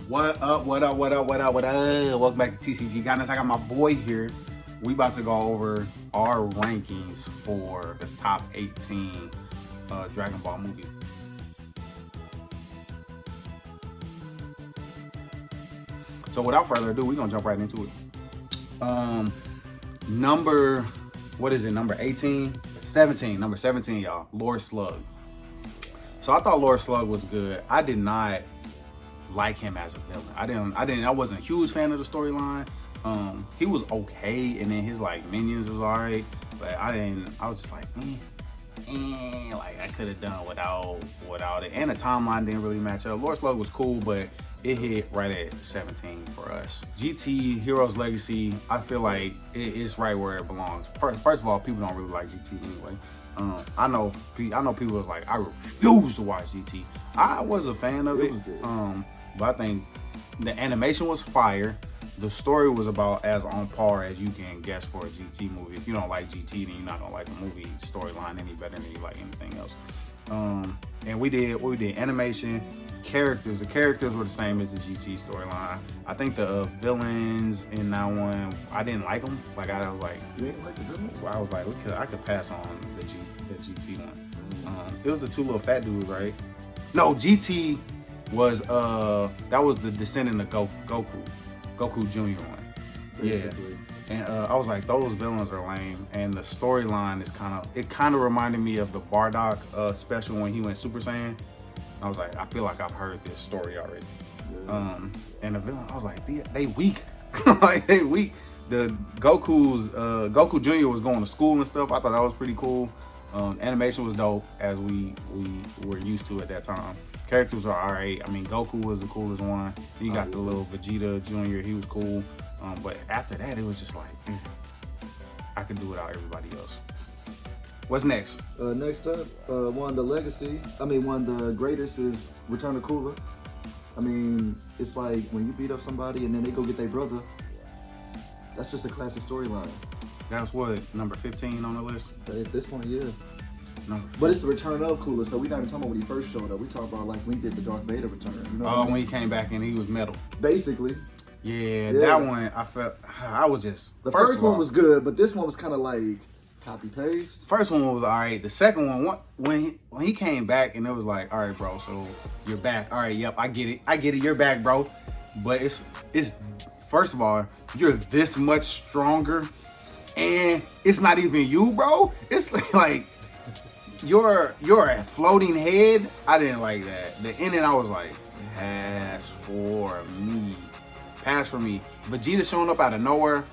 What up, what up, what up, what up, what up? Welcome back to TCG Guidance. I got my boy here. We about to go over our rankings for the top 18 Dragon Ball movies. So without further ado, we're gonna jump right into it. Number 18? 17, number 17, y'all. Lord Slug. So I thought Lord Slug was good. I did not like him as a villain. I wasn't a huge fan of the storyline. He was okay, and then his like minions was alright, but I was just like, like I could have done without it. And the timeline didn't really match up. Lord Slug was cool, but it hit right at 17 for us. GT Heroes Legacy, I feel like it's right where it belongs. First of all, people don't really like GT anyway. I know people was like, I refuse to watch GT. I was a fan of it. But I think the animation was fire. The story was about as on par as you can guess for a GT movie. If you don't like GT, then you're not gonna like the movie storyline any better than you like anything else. And we did animation, characters. The characters were the same as the GT storyline. I think the villains in that one, I didn't like them. Like I was like, you ain't like the villains? I was like, I could pass on the GT one. It was the two little fat dudes, right? No, GT was that was the descendant of Goku Jr. one. Basically. Yeah. And I was like, those villains are lame, and the storyline is kind of reminded me of the Bardock special when he went Super Saiyan. I was like, I feel like I've heard this story already. Yeah. And the villain, I was like, they weak. Like they weak. The Goku Jr. was going to school and stuff. I thought that was pretty cool. Animation was dope, as we were used to at that time. Characters are alright. I mean, Goku was the coolest one. You got the little Vegeta Jr. He was cool. But after that, it was just like, I could do without everybody else. What's next? Next up, one of the greatest is Return of Cooler. I mean, it's like when you beat up somebody and then they go get their brother. That's just a classic storyline. That's what, number 15 on the list? At this point, yeah. But it's the Return of Cooler, so we're not even talking about when he first showed up. We talk about like when he did the Darth Vader return. You know when he came back and he was metal. Basically. Yeah, that one, I was just... The first one was good, but this one was kind of like copy-paste. First one was all right. The second one, when he came back and it was like, all right, bro, so you're back. All right, yep, I get it, you're back, bro. But it's first of all, you're this much stronger, and it's not even you, bro. It's like you're a floating head. I didn't like that. The ending, I was like, pass for me. Vegeta showing up out of nowhere,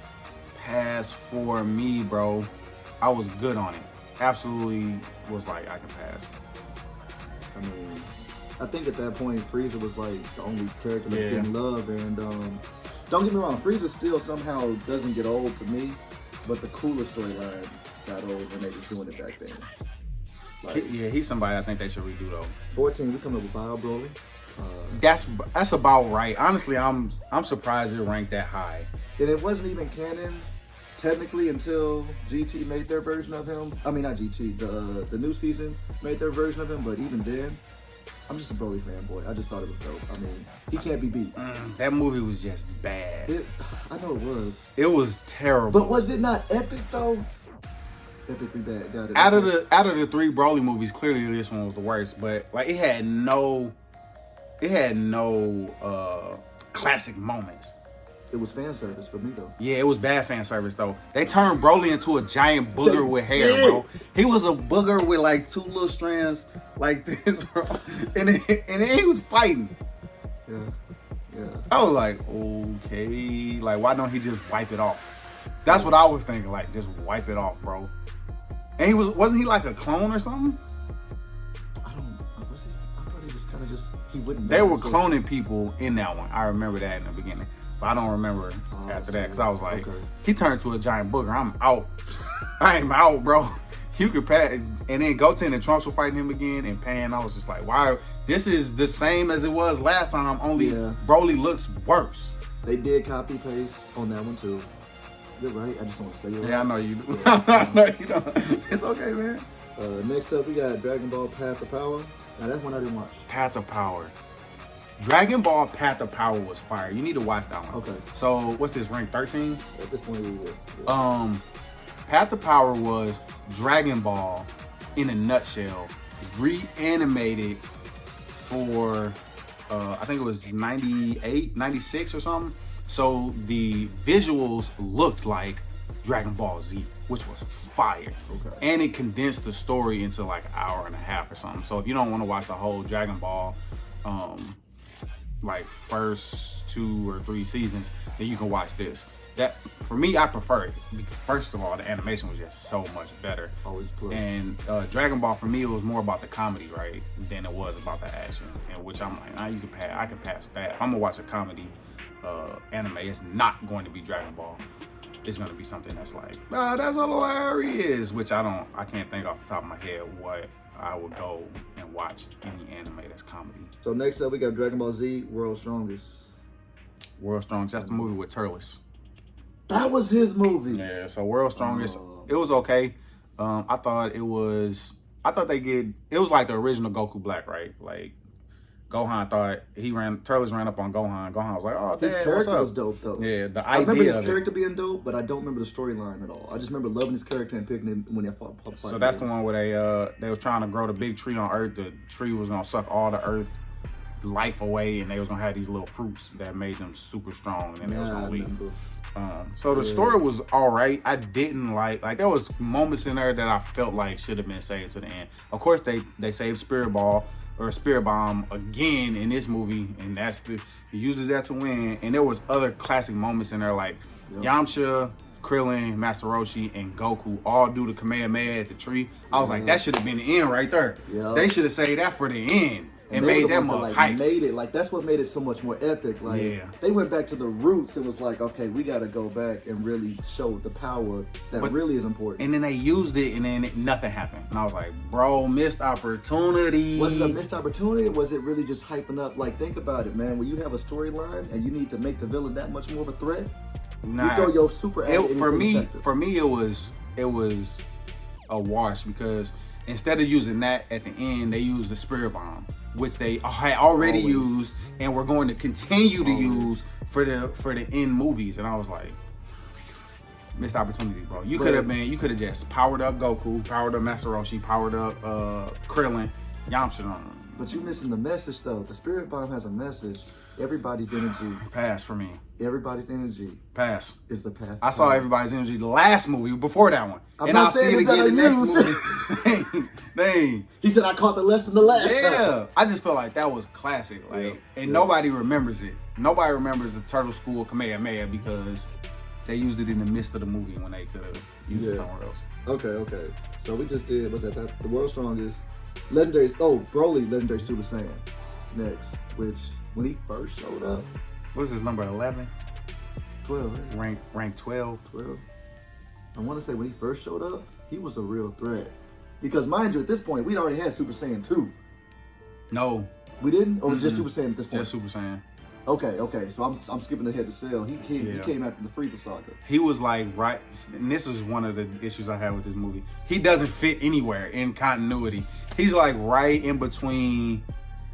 pass for me, bro. I was good on it. Absolutely was like, I can pass. I mean, I think at that point, Frieza was like the only character that's getting love. And don't get me wrong, Frieza still somehow doesn't get old to me, but the Cooler storyline got old when they was doing it back then. Like, he's somebody I think they should redo though. 14, we come up with Bio Broly. That's about right. Honestly, I'm surprised it ranked that high. And it wasn't even canon technically until GT made their version of him. I mean, not GT, the new season made their version of him. But even then, I'm just a Broly fanboy. I just thought it was dope. I mean, he can't be beat. That movie was just bad. I know it was. It was terrible. But was it not epic though? Epically bad. Got it. Out of the three Broly movies, clearly this one was the worst. But like, it had no classic moments. It was fan service for me though. Yeah, it was bad fan service though. They turned Broly into a giant booger with hair, bro. He was a booger with like two little strands like this, bro. And then he was fighting. Yeah. I was like, okay, like why don't he just wipe it off? That's what I was thinking, like just wipe it off, bro. And wasn't he like a clone or something? I thought he was kind of just, he wouldn't. They were cloning people in that one. I remember that in the beginning. But I don't remember after that, because I was like, he turned to a giant booger. I'm out. I'm out, bro. You could pass. And then Goten and Trunks were fighting him again, and Pan, I was just like, why? This is the same as it was last time, only Broly looks worse. They did copy paste on that one too. You're right. I just don't want to say it. Yeah, I know you do. I know you don't. It's okay, man. Next up, we got Dragon Ball Path of Power. Now, that's one I didn't watch. Path of Power. Dragon Ball Path of Power was fire. You need to watch that one. Okay. So what's this, rank 13? At this point, yeah. Path of Power was Dragon Ball in a nutshell, reanimated for I think it was 98, 96 or something. So the visuals looked like Dragon Ball Z, which was fire. Okay. And it condensed the story into like an hour and a half or something. So if you don't want to watch the whole Dragon Ball, like first 2 or 3 seasons, then you can watch this. That, for me, I prefer it. First of all, the animation was just so much better. Always plus. And Dragon Ball, for me, it was more about the comedy, right, than it was about the action. And which I'm like, you can pass. I can pass that. If I'm gonna watch a comedy anime, it's not going to be Dragon Ball. It's gonna be something that's like, that's hilarious. Which I can't think off the top of my head what I would go and watch any anime that's comedy. So next up, we got Dragon Ball Z, World's Strongest. World's Strongest. That's the movie with Turles. That was his movie. Yeah, so World's Strongest, it was okay. I thought it was like the original Goku Black, right? Like, Gohan Turles ran up on Gohan. Gohan was like, oh, Dad, his character what's up? was dope, though. Yeah, the idea I remember his of character being dope, but I don't remember the storyline at all. I just remember loving his character and picking him when they fought. So that's the one where they was trying to grow the big tree on Earth. The tree was gonna suck all the Earth life away, and they was gonna have these little fruits that made them super strong, and then they was gonna leave. So the story was all right. I didn't like there was moments in there that I felt like should have been saved to the end. Of course, they saved Spirit Bomb again in this movie, and he uses that to win. And there was other classic moments in there like Yamcha, Krillin, Master Roshi, and Goku all do the Kamehameha at the tree. I was like, that should have been the end right there. They should have saved that for the end. And made that much hype. Made it like that's what made it so much more epic. Like they went back to the roots. It was like, okay, we got to go back and really show the power that really is important. And then they used it, and then nothing happened. And I was like, bro, missed opportunity. Was it a missed opportunity, or was it really just hyping up? Like, think about it, man. When you have a storyline and you need to make the villain that much more of a threat, you throw your super at it. For me, it was a wash because instead of using that at the end, they used the Spirit Bomb, which they had already used and were going to continue to use for the end movies. And I was like, missed opportunity, bro. You could have just powered up Goku, powered up Master Roshi, powered up Krillin, Yamcha. But you missing the message though. The Spirit Bomb has a message. Everybody's energy. Pass for me. Everybody's energy. Pass. Is the path. I saw everybody's energy the last movie before that one. And I'll see it again the next movie. Dang. He said I caught the lesson the last time. I just feel like that was classic. Nobody remembers it. Nobody remembers the Turtle School Kamehameha because they used it in the midst of the movie when they could have used it somewhere else. Okay. So we just did, what's that? The World's Strongest. Legendary, Broly, Legendary Super Saiyan. Next, which when he first showed up. What's his number, 11? 12, right? Rank 12. 12. I want to say when he first showed up, he was a real threat. Because mind you, at this point, we'd already had Super Saiyan 2. No. We didn't? Or was it just Super Saiyan at this point? Just Super Saiyan. Okay. So I'm skipping ahead to Cell. He came after the Frieza saga. He was like and this was one of the issues I had with this movie. He doesn't fit anywhere in continuity. He's like right in between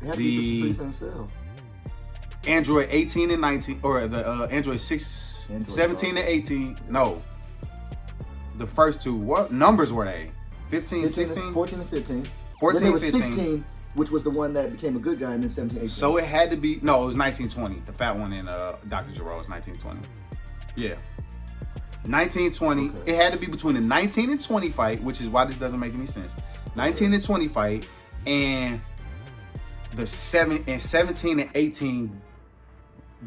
the Frieza and Cell. Android 18 and 19, or the Android 17 and 18. No. The first two. What numbers were they? 15, 16? 14 and 15. 14 then there was 15. 16, which was the one that became a good guy, and then 17, 18. So it had to be, no, it was 1920. The fat one in Dr. Gero was 1920. Yeah. 1920. Okay. It had to be between the 19 and 20 fight, which is why this doesn't make any sense. 19 and 20 fight, and the 17 and 18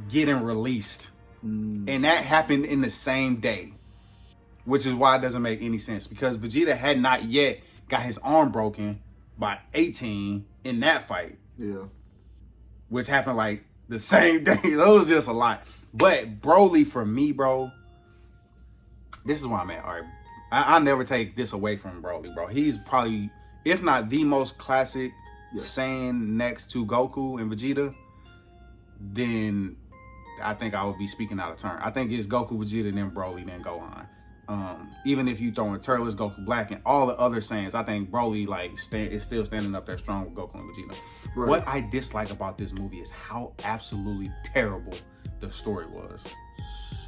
getting released. And that happened in the same day, which is why it doesn't make any sense, because Vegeta had not yet got his arm broken by 18 in that fight. Yeah. Which happened like the same day. That was just a lot. But Broly, for me, bro, this is where I'm at. All right. I'll never take this away from Broly, bro. He's probably, if not the most classic Saiyan next to Goku and Vegeta, then I think I would be speaking out of turn. I think it's Goku, Vegeta, then Broly, then Gohan. Even if you throw in Turles, Goku Black, and all the other Saiyans, I think Broly like is still standing up there strong with Goku and Vegeta. Right. What I dislike about this movie is how absolutely terrible the story was.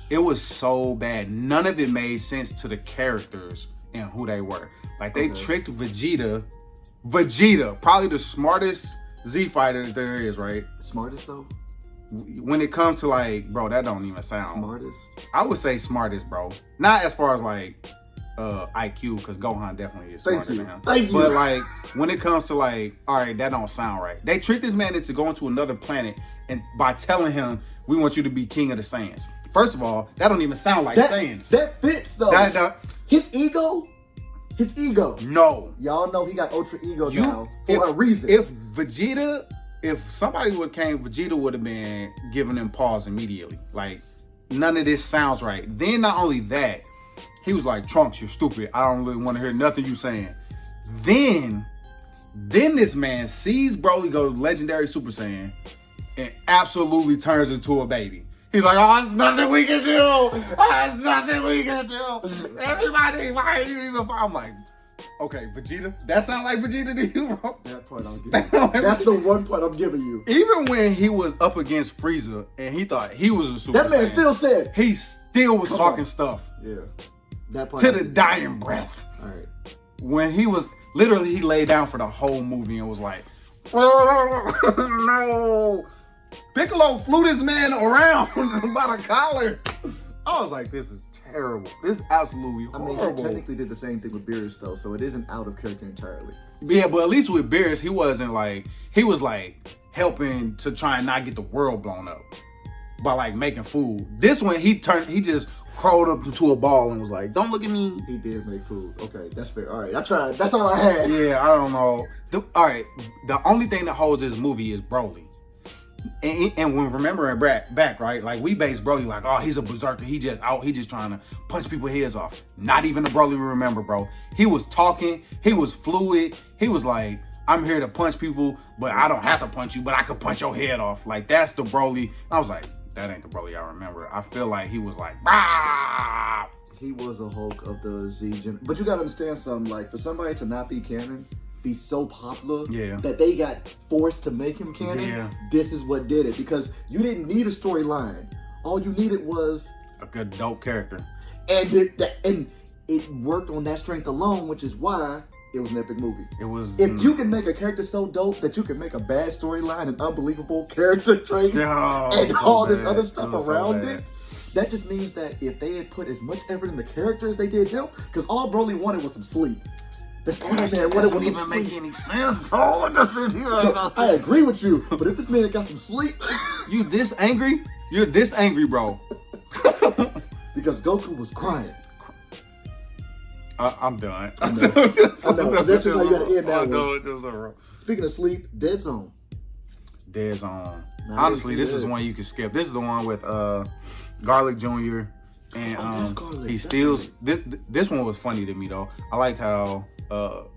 It was so bad. None of it made sense to the characters and who they were. Like they tricked Vegeta, probably the smartest Z fighter there is, right? Smartest though? When it comes to like, bro, that don't even sound. Smartest? I would say smartest, bro. Not as far as like IQ, because Gohan definitely is smarter than him. Thank you. But like, when it comes to like, all right, that don't sound right. They tricked this man into going to another planet and by telling him, we want you to be king of the Saiyans. First of all, that don't even sound like Saiyans. That fits though. His ego. No. Y'all know he got ultra ego now for a reason. If somebody would have came, Vegeta would have been giving him pause immediately. Like, none of this sounds right. Then not only that, he was like, Trunks, you're stupid. I don't really want to hear nothing you saying. Then this man sees Broly go legendary Super Saiyan and absolutely turns into a baby. He's like, oh, it's nothing we can do. Oh, it's nothing we can do. Everybody, why are you even? I'm like, okay, Vegeta. That sound like Vegeta to you, bro? That part I'm giving you. That's the one part I'm giving you. Even when he was up against Frieza and he thought he was a Super Saiyan, that man still said. He still was talking stuff. Yeah. That part to the dying breath. All right. When he was, literally, he laid down for the whole movie and was like, oh, no. Piccolo flew this man around by the collar. I was like, this is terrible. This is absolutely horrible. I mean, he technically did the same thing with Beerus, though, so it isn't out of character entirely. Yeah, but at least with Beerus, he wasn't like, he was like helping to try and not get the world blown up by like making food. This one, he just crawled up into a ball and was like, don't look at me. He did make food. Okay, that's fair. All right, I tried. That's all I had. Yeah, I don't know. All right, the only thing that holds this movie is Broly. And when remembering back, right, like we base Broly like, oh, he's a berserker. He just trying to punch people's heads off. Not even the Broly we remember, bro. He was talking. He was fluid. He was like, I'm here to punch people, but I don't have to punch you, but I could punch your head off. Like, that's the Broly. I was like, that ain't the Broly I remember. I feel like he was like, bah! He was a Hulk of the Z gen. But you gotta understand something, like, for somebody to not be canon, be so popular that they got forced to make him canon, this is what did it. Because you didn't need a storyline. All you needed was a good dope character. And it worked on that strength alone, which is why it was an epic movie. It was. If you can make a character so dope that you can make a bad storyline, an unbelievable character trait, and all this other stuff around it, that just means that if they had put as much effort in the character as they did him, because all Broly wanted was some sleep. That's all that man wanted was some sleep. Make any sense. Oh, I agree with you, but if this man had got some sleep, you this angry? You're this angry, bro. Because Goku was crying. I'm done. I know. That's just how you gotta end that one. Speaking of sleep, Dead Zone. Dead Zone. Honestly, this is one you can skip. This is the one with Garlic Jr. And he steals. This one was funny to me though. I liked how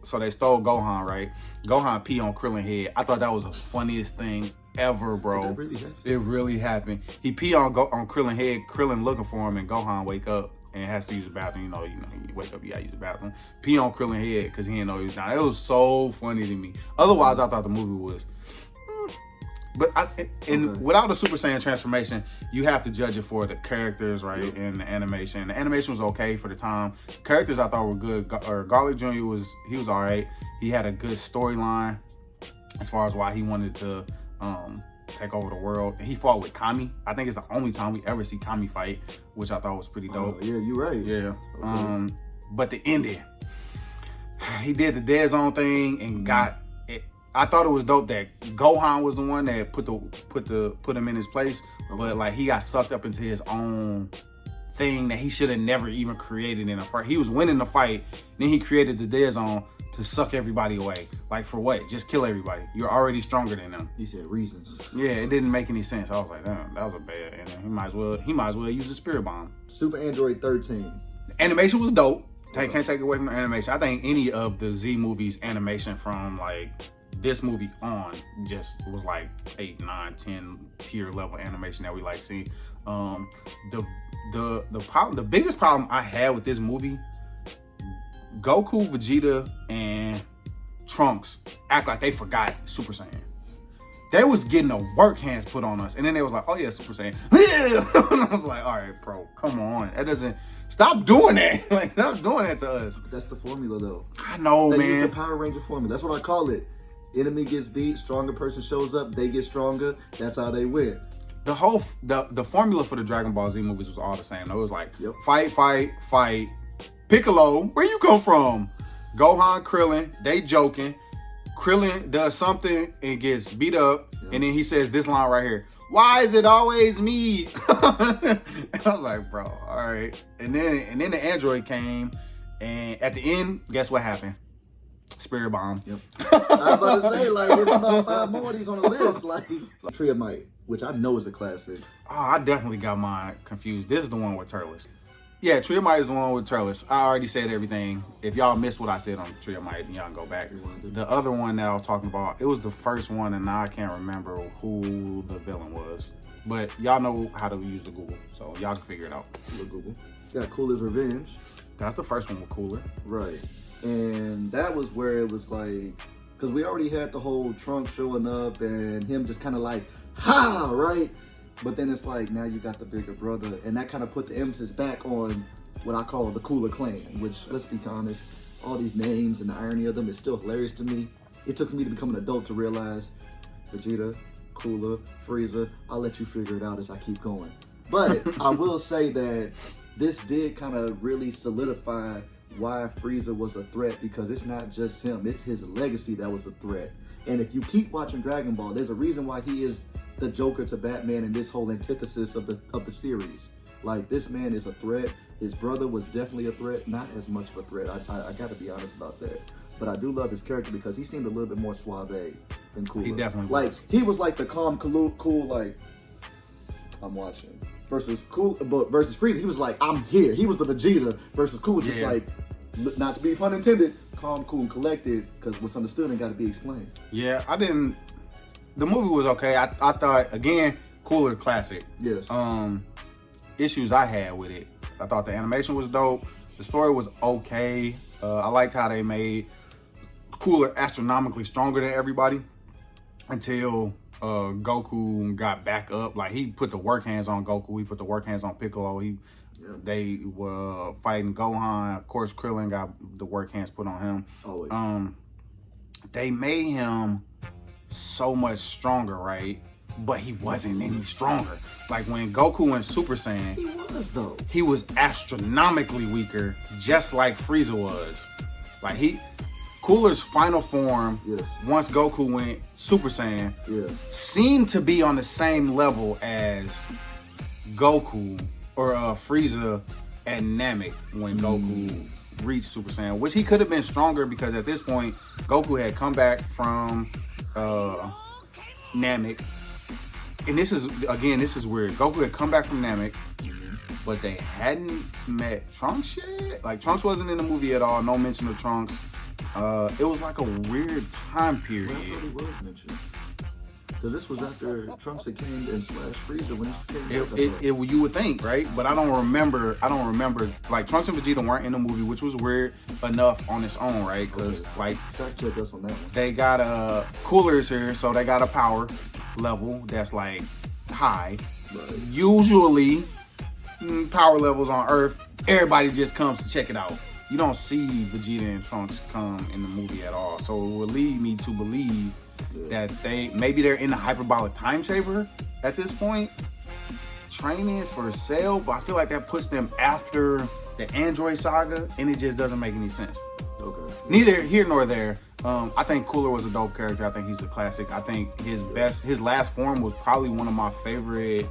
so they stole Gohan, right? Gohan pee on Krillin head. I thought that was the funniest thing ever, bro. It really happened. He pee on Krillin head. Krillin looking for him, and Gohan wake up and has to use the bathroom. You know, you wake up, you gotta use the bathroom. Pee on Krillin head because he didn't know he was down. It was so funny to me. Otherwise, I thought the movie was. But without the Super Saiyan transformation, you have to judge it for the characters, right, and the animation. The animation was okay for the time. The characters I thought were good. Garlic Jr. was all right. He had a good storyline as far as why he wanted to take over the world. He fought with Kami. I think it's the only time we ever see Kami fight, which I thought was pretty dope. Yeah, you're right. Yeah. Okay. But the ending, he did the Dead Zone thing and got it. I thought it was dope that Gohan was the one that put him in his place, but like he got sucked up into his own thing that he should have never even created in a fight. He was winning the fight, then he created the Dead Zone to suck everybody away. Like for what? Just kill everybody. You're already stronger than them. He said reasons. Yeah, it didn't make any sense. I was like, damn, that was a bad. And he might as well use the Spirit Bomb. Super Android 13. The animation was dope. Can't take away from the animation. I think any of the Z movies animation from like this movie on just was like 8, 9, 10 tier level animation that we like seeing. the biggest problem I had with this movie, Goku, Vegeta, and Trunks act like they forgot Super Saiyan. They was getting the work hands put on us, and then they was like, "Oh yeah, Super Saiyan." I was like, "All right, bro, come on. That doesn't stop doing that. Like, stop doing that to us." That's the formula, though. I know, That's man. the Power Ranger formula. That's what I call it. Enemy gets beat, stronger person shows up, they get stronger. That's how they win. The whole the formula for the Dragon Ball Z movies was all the same. It was like fight, fight, fight. Piccolo, where you come from? Gohan, Krillin, they joking. Krillin does something and gets beat up, and then he says this line right here: "Why is it always me?" I was like, bro, all right. And then the android came, and at the end, guess what happened? Spirit bomb. Yep. I was about to say, like, there's about 5 more of these on the list. Like Tree of Might, which I know is a classic. Oh, I definitely got mine confused. This is the one with Turles. Yeah, Tree of Might is the one with Turles. I already said everything. If y'all missed what I said on Tree of Might, y'all can go back. The other one that I was talking about, it was the first one, and now I can't remember who the villain was. But y'all know how to use the Google, so y'all can figure it out. Google. Got Cooler's Revenge. That's the first one with Cooler. Right. And that was where it was like, because we already had the whole Trump showing up and him just kind of like, ha, right? But then it's like, now you got the bigger brother. And that kind of put the emphasis back on what I call the Cooler clan, which, let's be honest, all these names and the irony of them is still hilarious to me. It took me to become an adult to realize Vegeta, Cooler, Frieza, I'll let you figure it out as I keep going. But I will say that this did kind of really solidify why Frieza was a threat, because it's not just him, it's his legacy that was a threat. And if you keep watching Dragon Ball, there's a reason why he is the Joker to Batman and this whole antithesis of the series. Like, this man is a threat. His brother was definitely a threat, not as much of a threat. I gotta be honest about that. But I do love his character because he seemed a little bit more suave than Cooler. He definitely like was. He was like the calm, cool, like, I'm watching. Versus Frieza, he was like, I'm here. He was the Vegeta versus Cooler, just like, not to be pun intended, calm, cool, and collected, because what's understood ain't got to be explained. Yeah, the movie was okay. I thought, again, Cooler classic. Yes. Issues I had with it, I thought the animation was dope. The story was okay. I liked how they made Cooler astronomically stronger than everybody until Goku got back up. Like, he put the work hands on Goku. He put the work hands on Piccolo. They were fighting Gohan. Of course, Krillin got the work hands put on him. Always. They made him so much stronger, right? But he wasn't any stronger. Like, when Goku went Super Saiyan, He was, though. he was astronomically weaker, just like Frieza was. Like, Cooler's final form, once Goku went Super Saiyan, seemed to be on the same level as Goku or Frieza and Namek when Goku reached Super Saiyan, which he could have been stronger, because at this point, Goku had come back from Namek. And this is weird. Goku had come back from Namek, but they hadn't met Trunks yet. Like, Trunks wasn't in the movie at all. No mention of Trunks. It was like a weird time period. I thought he was mentioned. Because this was after Trunks had came and slashed Frieza when he came back. You would think, right? But I don't remember. Like, Trunks and Vegeta weren't in the movie, which was weird enough on its own, right? Because like, fact check us on that one. They got Coolers here, so they got a power level that's like high. Right. Usually, power levels on Earth, everybody just comes to check it out. You don't see Vegeta and Trunks come in the movie at all, so it would lead me to believe that maybe they're in the hyperbolic time chamber at this point, training for Cell, but I feel like that puts them after the Android saga, and it just doesn't make any sense. Okay. Neither here nor there. I think Cooler was a dope character. I think he's a classic. I think his last form was probably one of my favorite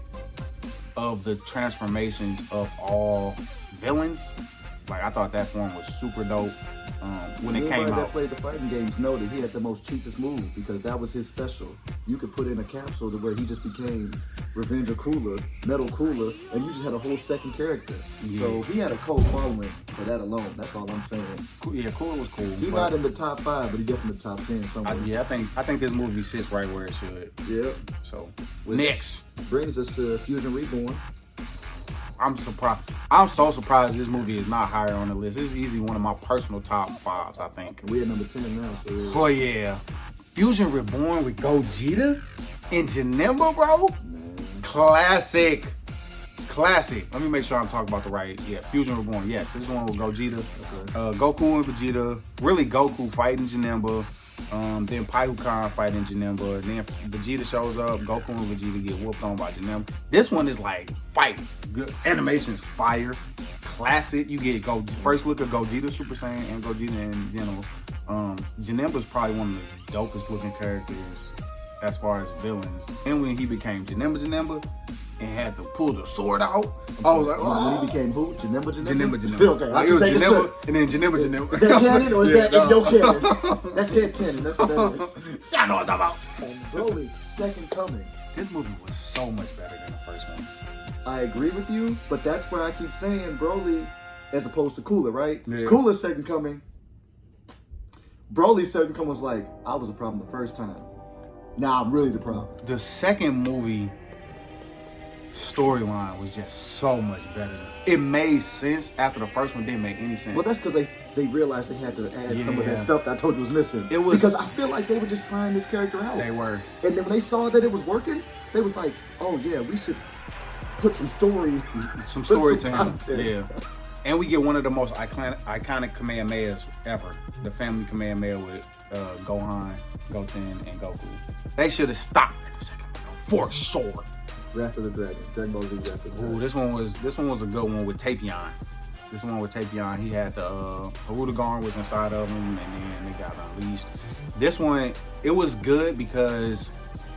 of the transformations of all villains. Like, I thought that form was super dope when it came out. Everybody that played the fighting games know that he had the most cheapest move, because that was his special. You could put in a capsule to where he just became Revenge of Cooler, Metal Cooler, and you just had a whole second character. Yeah. So he had a cult following for that alone. That's all I'm saying. Yeah, Cooler was cool. He's not in the top 5, but he's definitely in the top 10 somewhere. I think this movie sits right where it should. Yeah. So, next brings us to Fusion Reborn. I'm surprised. I'm so surprised this movie is not higher on the list. It's easily one of my personal top 5s, I think. We at number 10 now, so yeah. Oh yeah, Fusion Reborn with Gogeta and Janemba, bro. Man. Classic. Let me make sure I'm talking about the right. Yeah, Fusion Reborn. Yes, this is one with Gogeta, Goku and Vegeta. Really, Goku fighting Janemba. Then Pyukan fighting Janemba. Then Vegeta shows up. Goku and Vegeta get whooped on by Janemba. This one is like fighting. Good animation's fire. Classic. You get first look at Gogeta Super Saiyan and Gogeta in general. Janemba's probably one of the dopest looking characters as far as villains. And when he became Janemba and had to pull the sword out, I was like, oh. When he became who? Janemba. Okay, like it was Janemba and then Janemba. Is that canon or is that in your canon? That's head canon. That's what that is. Y'all know what I'm talking about. And Broly, Second Coming. This movie was so much better than the first one. I agree with you, but that's where I keep saying Broly as opposed to Cooler, right? Yeah. Cooler's Second Coming. Broly's Second Coming was like, I was a problem the first time. Now I'm really the problem. The second movie storyline was just so much better. It made sense after the first one didn't make any sense. Well, that's because they realized they had to add some of that stuff that I told you was missing. It was because I feel like they were just trying this character out. They were. And then when they saw that it was working, they was like, oh yeah, we should put some story to him. Yeah. And we get one of the most iconic Kamehamehas ever. The family Kamehameha with Gohan, Goten, and Goku. They should have stopped at the second one for sure. Wrath of the Dragon. Dragon Ball Z Wrath of the Dragon. Ooh, this one was a good one with Tapion. This one with Tapion, he had the Harudagon was inside of him, and then they got unleashed. This one, it was good because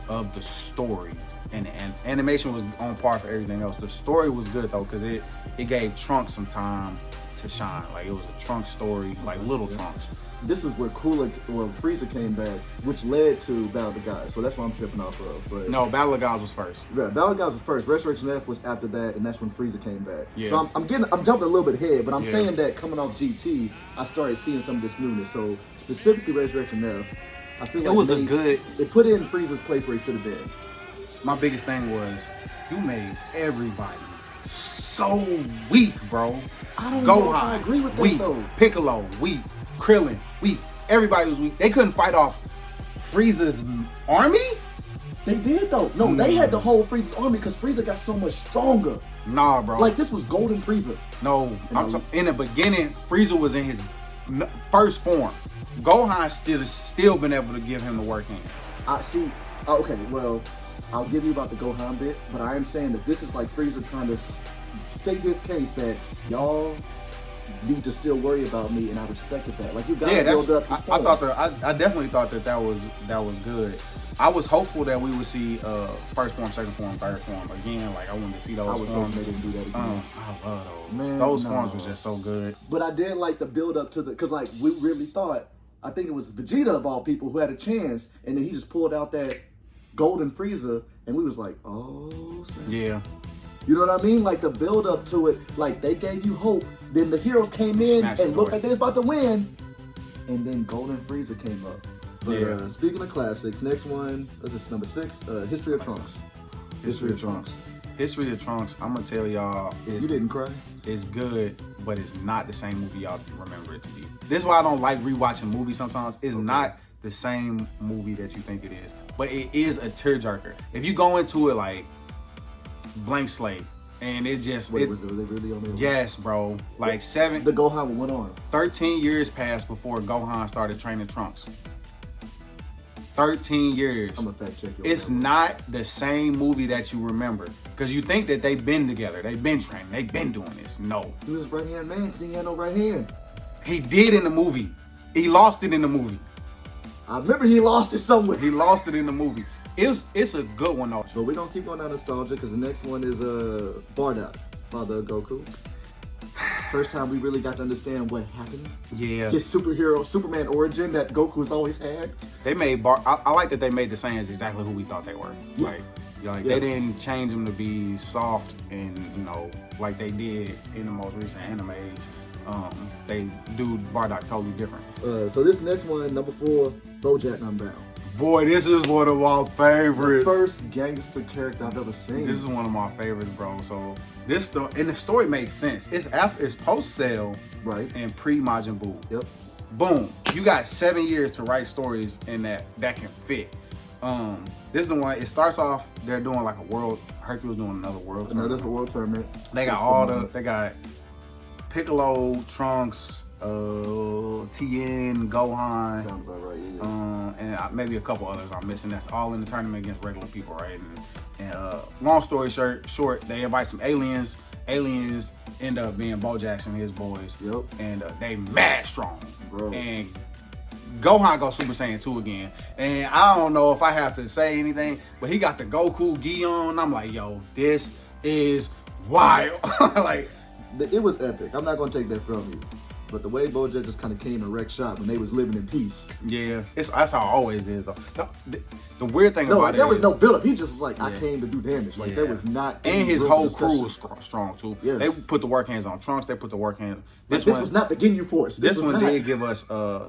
of the story. And animation was on par for everything else. The story was good though, because it gave Trunks some time to shine. Like it was a Trunks story, like little Trunks. This is where Frieza came back, which led to Battle of the Gods. So that's what I'm tripping off of. But no, Battle of the Gods was first. Yeah, Battle of the Gods was first. Resurrection F was after that, and that's when Frieza came back. Yeah. So I'm jumping a little bit ahead, but I'm saying that coming off GT, I started seeing some of this newness. So specifically Resurrection F, I feel like they put in Frieza's place where he should have been. My biggest thing was you made everybody so weak, bro. I don't know if I agree with that weak. though. Piccolo, weak. Krillin, weak. Everybody was weak. They couldn't fight off Frieza's army? They did though. No, they had to hold Frieza's army because Frieza got so much stronger. Nah, bro. Like this was Golden Frieza. No, in the beginning, Frieza was in his first form. Gohan still been able to give him the work hands. I see. Okay, well, I'll give you about the Gohan bit, but I am saying that this is like Frieza trying to state his case that y'all need to still worry about me, and I respected that. Like you got to build up. I definitely thought that was good. I was hopeful that we would see first form, second form, third form again. Like I wanted to see those. I was hoping they didn't do that again. I love those. Man, those forms were just so good. But I did like the build up to because like we really thought. I think it was Vegeta of all people who had a chance, and then he just pulled out that Golden Frieza, and we was like, oh, snap. Yeah. You know what I mean? Like the build up to it, like they gave you hope. Then the heroes came in and looked like they was about to win, and then Golden Frieza came up. But speaking of classics, next one, this is number 6, History of Trunks. History of Trunks. History of Trunks, I'm gonna tell y'all, you didn't cry? It's good, but it's not the same movie y'all remember it to be. This is why I don't like rewatching movies sometimes. It's not the same movie that you think it is, but it is a tearjerker. If you go into it like blank slate, and it just... Wait, was they really on there? Yes, bro. Like The Gohan went on. 13 years passed before Gohan started training Trunks. 13 years. I'm gonna fact check you. It's not the same movie that you remember. Because you think that they've been together. They've been training. They've been doing this. No. He was right-hand man because he had no right hand. He did in the movie. He lost it in the movie. I remember he lost it somewhere. He lost it in the movie. It's a good one though. But we're gonna keep on that nostalgia because the next one is Bardock, father of Goku. First time we really got to understand what happened. Yeah. His Superman origin that Goku's always had. They made I like that they made the Saiyans exactly who we thought they were. Yeah. They didn't change them to be soft and like they did in the most recent animes. They do Bardock totally different. So this next one, number 4, BoJack Unbound. Boy, this is one of my favorites. The first gangster character I've ever seen. This is one of my favorites, bro. So and the story makes sense. It's post Cell, right, and pre Majin Buu. Yep. Boom. You got 7 years to write stories in that can fit. This is the one. It starts off. They're doing like a world. Hercules doing another world tournament. They got They got Piccolo, Trunks, Tien, Gohan. Sounds about right. Yeah. And maybe a couple others I'm missing. That's all in the tournament against regular people, right? And long story short, they invite some aliens. Aliens end up being Bo Jackson and his boys. Yep. And they mad strong, bro. And Gohan goes Super Saiyan 2 again. And I don't know if I have to say anything, but he got the Goku gi on. I'm like, yo, this is wild. Like, it was epic. I'm not gonna take that from you. But the way Bojack just kind of came and wrecked shop when they was living in peace. Yeah, that's how it always is, though. The weird thing about there it was no build-up. He just was like, I came to do damage. Like, there was not... And his whole crew was strong, too. Yes. They put the work hands on Trunks. They put the work hands... This was not the Ginyu Force. This one did give us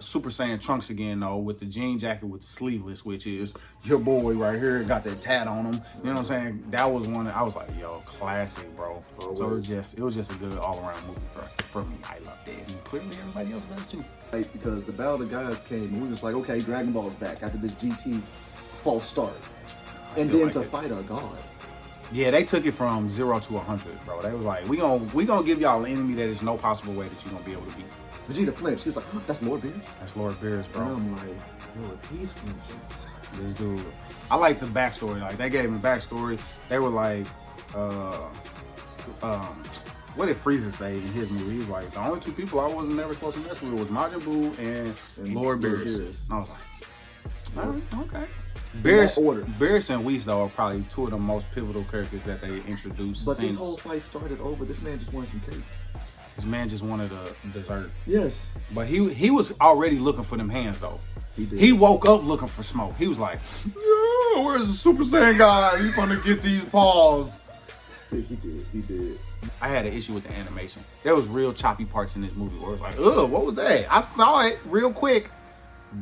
Super Saiyan Trunks again, though, with the jean jacket with sleeveless, which is your boy right here. Got that tat on him. You know what I'm saying? That was one that I was like, yo, classic, bro. Always. So it was just a good all-around movie for me. I loved it. And clearly everybody else does, too. Right, because the Battle of the Gods came, and we was like, okay, Dragon Ball's back after this GT false start. And then to fight a god. Yeah, they took it from 0 to 100, bro. They was like, we gonna give y'all an enemy that is no possible way that you're gonna be able to beat. Vegeta flinched. She was like, oh, that's Lord Beerus? That's Lord Beerus, bro. And I'm like, yo, he's flinching. This dude. I like the backstory. Like, they gave him the backstory. They were like, what did Frieza say in his movie? He was like, the only two people I wasn't never supposed to mess with was Majin Buu and Lord Beerus. And I was like, all right, okay. Beerus and Whis, though, are probably two of the most pivotal characters that they introduced. But this whole fight started over. This man just wanted some cake. This man just wanted a dessert. Yes. But he was already looking for them hands, though. He did. He woke up looking for smoke. He was like, yeah, where's the Super Saiyan guy? He's gonna get these paws. He did. I had an issue with the animation. There was real choppy parts in this movie where it was like, ugh, what was that? I saw it real quick.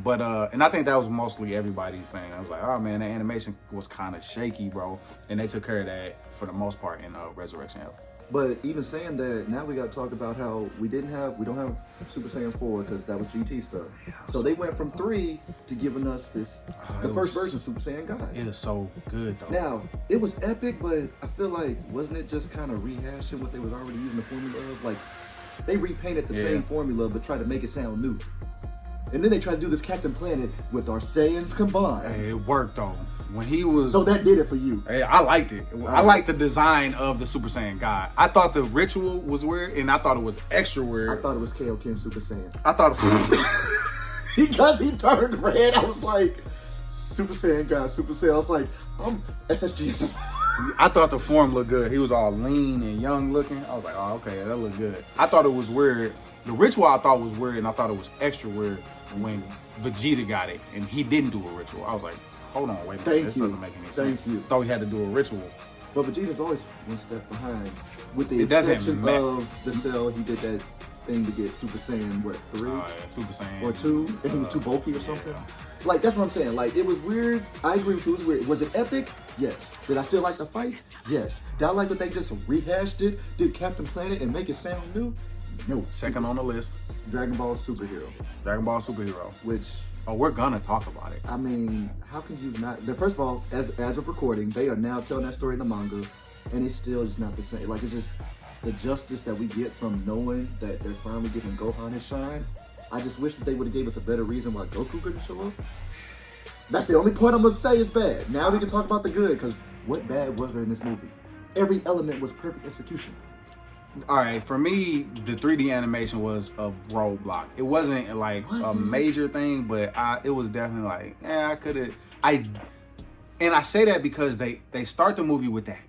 But, and I think that was mostly everybody's thing. I was like, oh man, the animation was kind of shaky, bro. And they took care of that for the most part in Resurrection F. But even saying that, now we got to talk about how we don't have Super Saiyan 4 because that was GT stuff. So they went from 3 to giving us this, the first version of Super Saiyan God. It was so good, though. Now, it was epic, but I feel like, wasn't it just kind of rehashing what they was already using the formula of? Like, they repainted the same formula, but tried to make it sound new. And then they tried to do this Captain Planet with our Saiyans combined. Hey, it worked, though. When he was... So that did it for you. Hey, I liked it. I liked the design of the Super Saiyan God. I thought the ritual was weird, and I thought it was extra weird. I thought it was Kaioken Super Saiyan. I thought it was... Because he turned red, I was like, Super Saiyan God, Super Saiyan. I was like, I'm SSG. I thought the form looked good. He was all lean and young looking. I was like, oh, okay, that looked good. I thought it was weird. The ritual I thought was weird, and I thought it was extra weird when Vegeta got it, and he didn't do a ritual. I was like, hold on, wait a minute. This doesn't make any sense. Thank you. I thought he had to do a ritual. But Vegeta's always one step behind. With the exception of the Cell, he did that thing to get Super Saiyan, what, 3? Yeah, Super Saiyan. Or 2, and he was too bulky or something. Like, that's what I'm saying. Like, it was weird. I agree with you, it was weird. Was it epic? Yes. Did I still like the fights? Yes. Did I like that they just rehashed it, did Captain Planet, and make it sound new? No. Second on the list. Dragon Ball Superhero. Dragon Ball Superhero. Which... Oh, we're gonna talk about it. I mean, how can you not... First of all, as of recording, they are now telling that story in the manga, and it's still just not the same. Like, it's just the justice that we get from knowing that they're finally giving Gohan his shine. I just wish that they would have gave us a better reason why Goku couldn't show up. That's the only point I'm gonna say is bad. Now we can talk about the good, because what bad was there in this movie? Every element was perfect execution. All right, for me, the 3D animation was a roadblock. It wasn't like a major thing, but it was definitely like, yeah, I could have. And I say that because they start the movie with that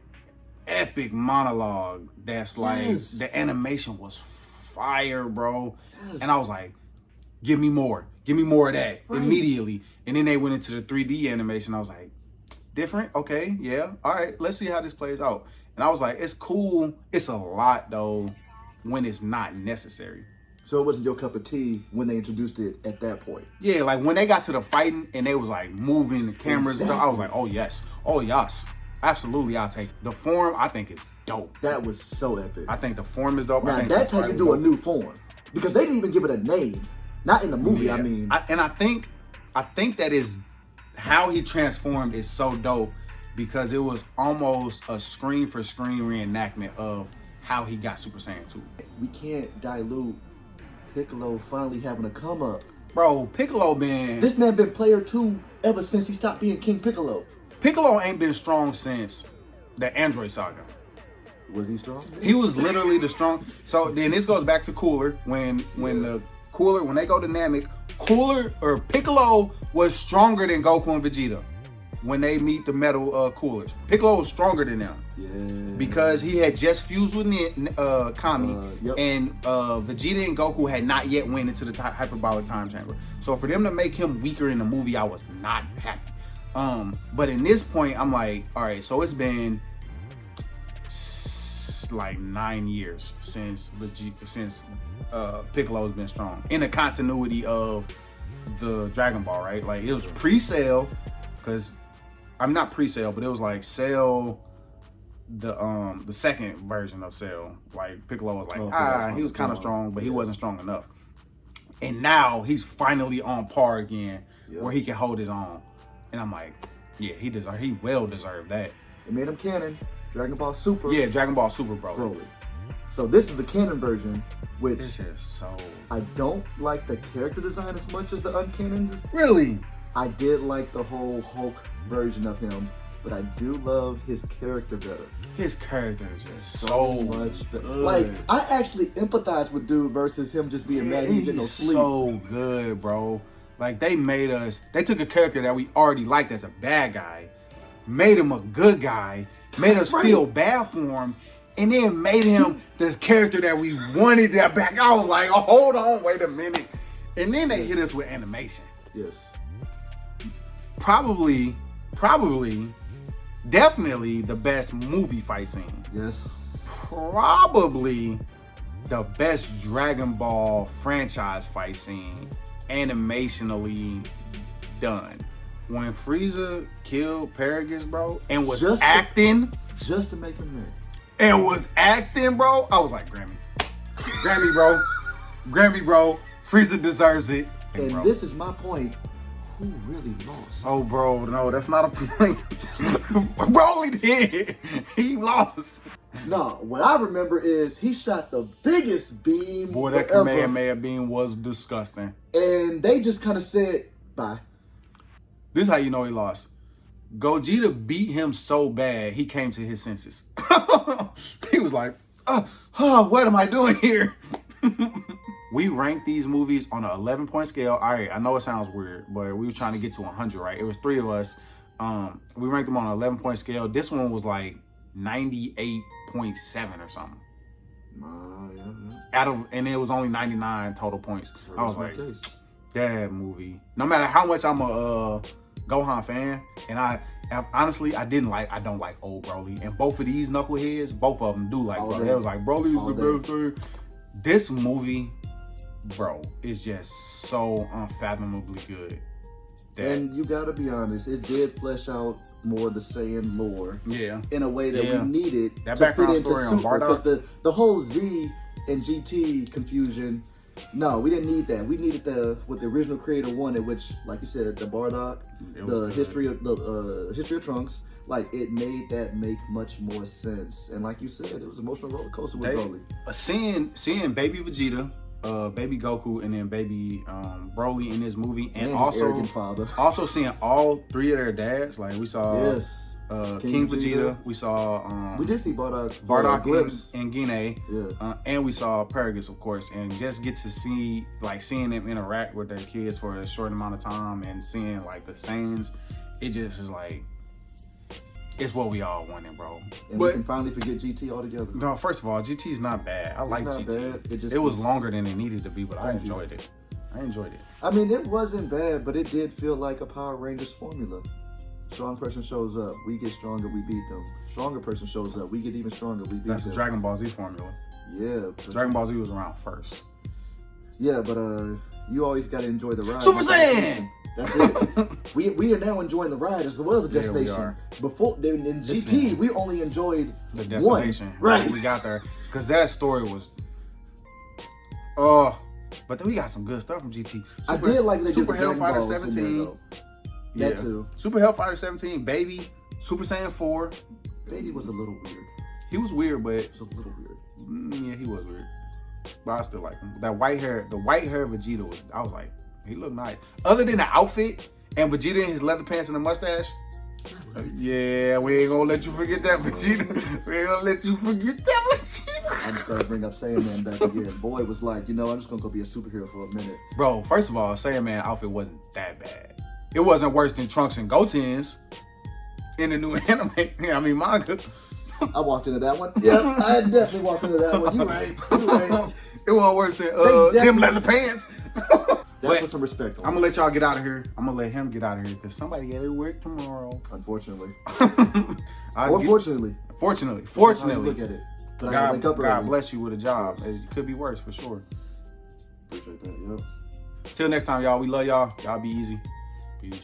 epic monologue that's like, the animation was fire, bro. Yes. And I was like, give me more of that immediately. And then they went into the 3D animation. I was like, different, okay, yeah, all right, let's see how this plays out. And I was like, it's cool. It's a lot, though, when it's not necessary. So it wasn't your cup of tea when they introduced it at that point. Yeah, like when they got to the fighting and they was like moving the cameras and stuff, I was like, oh yes, absolutely, I'll take it. The form. I think is dope. That was so epic. I think the form is dope. Now I think that's how you do a new form, because they didn't even give it a name. Not in the movie. Yeah. I mean, I think that is how he transformed is so dope because it was almost a screen for screen reenactment of how he got Super Saiyan 2. We can't dilute Piccolo finally having a come up. Bro, Piccolo This man been player 2 ever since he stopped being King Piccolo. Piccolo ain't been strong since the Android Saga. Was he strong? He was literally the strong. So then this goes back to Cooler when they go to Namek, Piccolo was stronger than Goku and Vegeta when they meet the metal Coolers. Piccolo was stronger than them. Yeah. Because he had just fused with Kami, yep. and Vegeta and Goku had not yet went into the hyperbolic time chamber. So for them to make him weaker in the movie, I was not happy. But in this point, I'm like, all right, so it's been like 9 years since Piccolo's been strong in the continuity of the Dragon Ball, right? Like it was pre-Cell, because I'm not pre-Cell, but it was like Cell, the second version of Cell. Like Piccolo was like, he was kind of strong, but he wasn't strong enough. And now he's finally on par again, where he can hold his own. And I'm like, yeah, he well deserved that. It made him canon. Dragon Ball Super. Yeah, Dragon Ball Super, bro. Broly. So this is the canon version, which it's just so. I don't like the character design as much as the uncanon. Really? I did like the whole Hulk version of him, but I do love his character better. His character is just so much better. Good. Like, I actually empathize with dude versus him just being mad he didn't get no sleep. So good, bro. Like they took a character that we already liked as a bad guy, made him a good guy, made us feel bad for him, and then made him this character that we wanted that back. I was like, oh, hold on, wait a minute. And then they hit us with animation. Yes. Probably, definitely the best movie fight scene. Yes. Probably the best Dragon Ball franchise fight scene, animationally done. When Frieza killed Paragus, bro, and was acting. Just to make him mad. And was acting, bro. I was like, Grammy, bro. Grammy, bro. Frieza deserves it. And bro, this is my point. Who really lost? Oh, bro, no, that's not a point. Broly did. He lost. No, what I remember is he shot the biggest beam. Boy, that Kamehameha beam was disgusting. And they just kind of said, bye. This is how you know he lost. Gogeta beat him so bad, he came to his senses. He was like, what am I doing here? We ranked these movies on an 11-point scale. All right, I know it sounds weird, but we were trying to get to 100, right? It was 3 of us. We ranked them on an 11-point scale. This one was like 98.7 or something. And it was only 99 total points. I was like, that movie. No matter how much I'm a Gohan fan, and I honestly don't like old Broly. And both of these knuckleheads, both of them do like Broly. They was like, Broly is the best thing. This movie, bro, is just so unfathomably good. And you gotta be honest, it did flesh out more the Saiyan lore. Yeah. In a way that we needed that to fit into story Super. Because the whole Z and GT confusion, no, we didn't need that. We needed what the original creator wanted, which, like you said, the Bardock, the history of Trunks. Like, it made that make much more sense. And like you said, it was an emotional roller coaster with Broly. Seeing baby Vegeta, baby Goku, and then baby Broly in this movie, and also seeing all 3 of their dads. Like we saw King Vegeta, we saw we did see Bardock and Guinea, and we saw Paragus, of course, and just get to seeing them interact with their kids for a short amount of time, and seeing like the scenes, it just is like, it's what we all wanted, bro. And we can finally forget GT altogether. No, first of all, GT's not bad. I like GT. It was longer than it needed to be, but I enjoyed it. I mean, it wasn't bad, but it did feel like a Power Rangers formula. Strong person shows up, we get stronger, we beat them. Stronger person shows up, we get even stronger, we beat them. That's the Dragon Ball Z formula. Yeah. Dragon Ball Z was around first. Yeah, but you always got to enjoy the ride. Super Saiyan! That's it. we are now enjoying the ride as well as the destination. Yeah, we are. Before in GT, we only enjoyed the destination. One. Right. We got there. Because that story was... but then we got some good stuff from GT. I did like they Super did the Hellfighter Dragon Balls 17. in there, that too. Super Hellfighter 17, Baby, Super Saiyan 4. Baby was a little weird. He was weird, but... It's a little weird. Yeah, he was weird. But I still like him. That white hair, the white hair Vegeta was, I was like, he looked nice. Other than the outfit and Vegeta in his leather pants and the mustache. Yeah, we ain't gonna let you forget that Vegeta. We ain't gonna let you forget that Vegeta. I just started bringing up Saiyan Man back again. Boy was like, you know, I'm just gonna go be a superhero for a minute. Bro, first of all, Saiyan Man outfit wasn't that bad. It wasn't worse than Trunks and Goten's in the new anime. I mean manga. I walked into that one. Yeah, I definitely walked into that one. You're right. You're right. It wasn't worse than them leather pants. That's with some respect on. I'm gonna let y'all get out of here. I'm gonna let him get out of here because somebody got to work tomorrow. Unfortunately. Fortunately. Look at it. But I wake up early. God bless you with a job. It could be worse for sure. Appreciate that. Yep. Till next time, y'all. We love y'all. Y'all be easy. Peace.